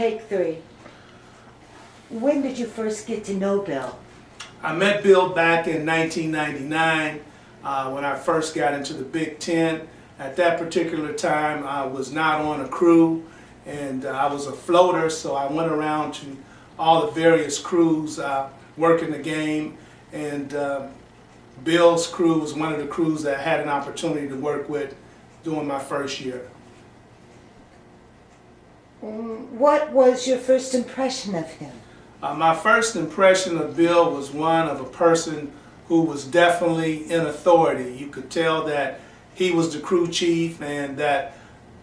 take three. When did you first get to know Bill? I met Bill back in 1999 when I first got into the Big Ten. At that particular time, I was not on a crew, and I was a floater, so I went around to all the various crews working the game, and Bill's crew was one of the crews that I had an opportunity to work with during my first year. What was your first impression of him? My first impression of Bill was one of a person who was definitely in authority. You could tell that he was the crew chief and that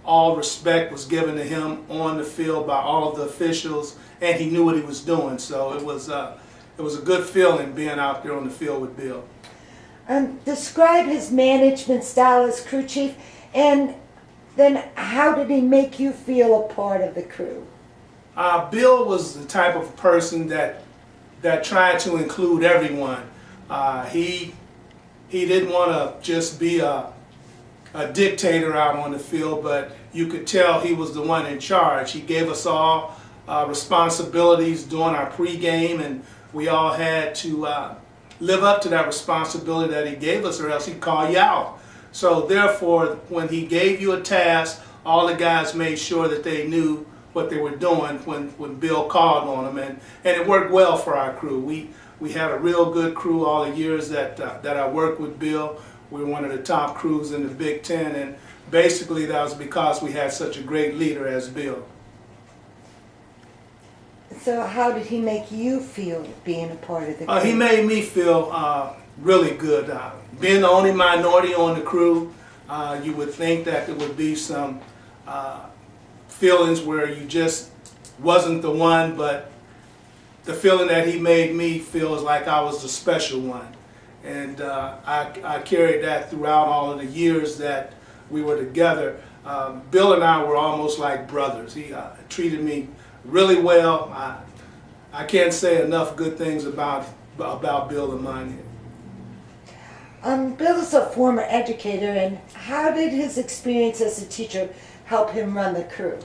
all respect was given to him on the field by all of the officials, and he knew what he was doing. So it was a good feeling being out there on the field with Bill. Describe his management style as crew chief, and then how did he make you feel a part of the crew? Bill was the type of person that tried to include everyone. He didn't want to just be a dictator out on the field, but you could tell he was the one in charge. He gave us all responsibilities during our pregame, and we all had to live up to that responsibility that he gave us, or else he'd call you out. So therefore, when he gave you a task, all the guys made sure that they knew what they were doing when Bill called on them, and it worked well for our crew. We had a real good crew all the years that I worked with Bill. We were one of the top crews in the Big Ten, and basically that was because we had such a great leader as Bill. So how did he make you feel being a part of the crew? He made me feel really good. Being the only minority on the crew, you would think that there would be some feelings where you just wasn't the one, but the feeling that he made me feel is like I was the special one. And I carried that throughout all of the years that we were together. Bill and I were almost like brothers. He treated me really well. I can't say enough good things about Bill and mine. Bill is a former educator, and how did his experience as a teacher help him run the crew?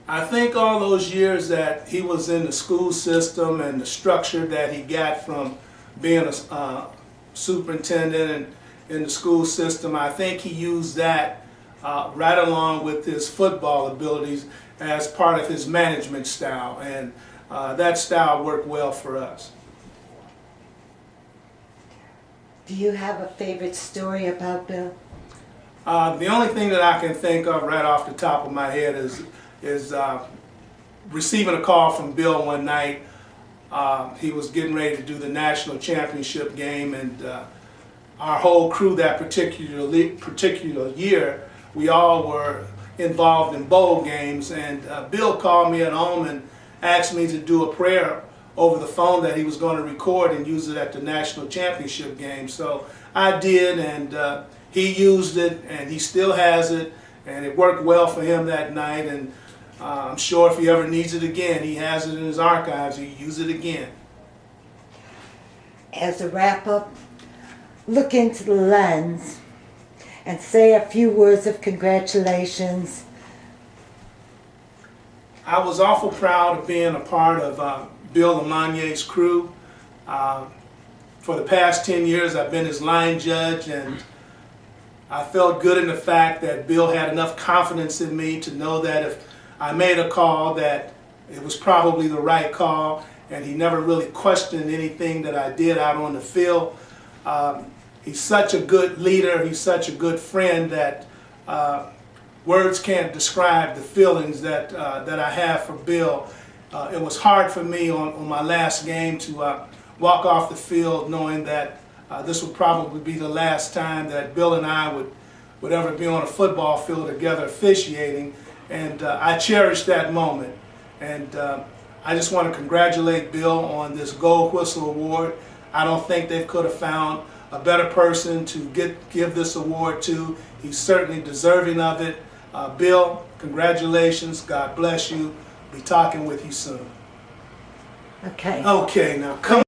I think all those years that he was in the school system and the structure that he got from being a superintendent and in the school system, I think he used that right along with his football abilities as part of his management style, and that style worked well for us. Do you have a favorite story about Bill? The only thing that I can think of right off the top of my head is receiving a call from Bill one night. He was getting ready to do the national championship game, and our whole crew that particular year, we all were involved in bowl games, and Bill called me at home and asked me to do a prayer over the phone that he was going to record and use it at the national championship game. So I did, and he used it, and he still has it, and it worked well for him that night, and I'm sure if he ever needs it again, he has it in his archives, he'll use it again. As a wrap-up, look into the lens and say a few words of congratulations. I was awful proud of being a part of Bill Lamonier's crew. For the past 10 years, I've been his line judge, and I felt good in the fact that Bill had enough confidence in me to know that if I made a call, that it was probably the right call, and he never really questioned anything that I did out on the field. He's such a good leader, he's such a good friend that words can't describe the feelings that I have for Bill. It was hard for me on my last game to walk off the field knowing that this would probably be the last time that Bill and I would ever be on a football field together officiating, and I cherish that moment. And I just want to congratulate Bill on this Gold Whistle Award. I don't think they could have found a better person to give this award to. He's certainly deserving of it. Bill, congratulations. God bless you. Be talking with you soon. Okay. Okay, now come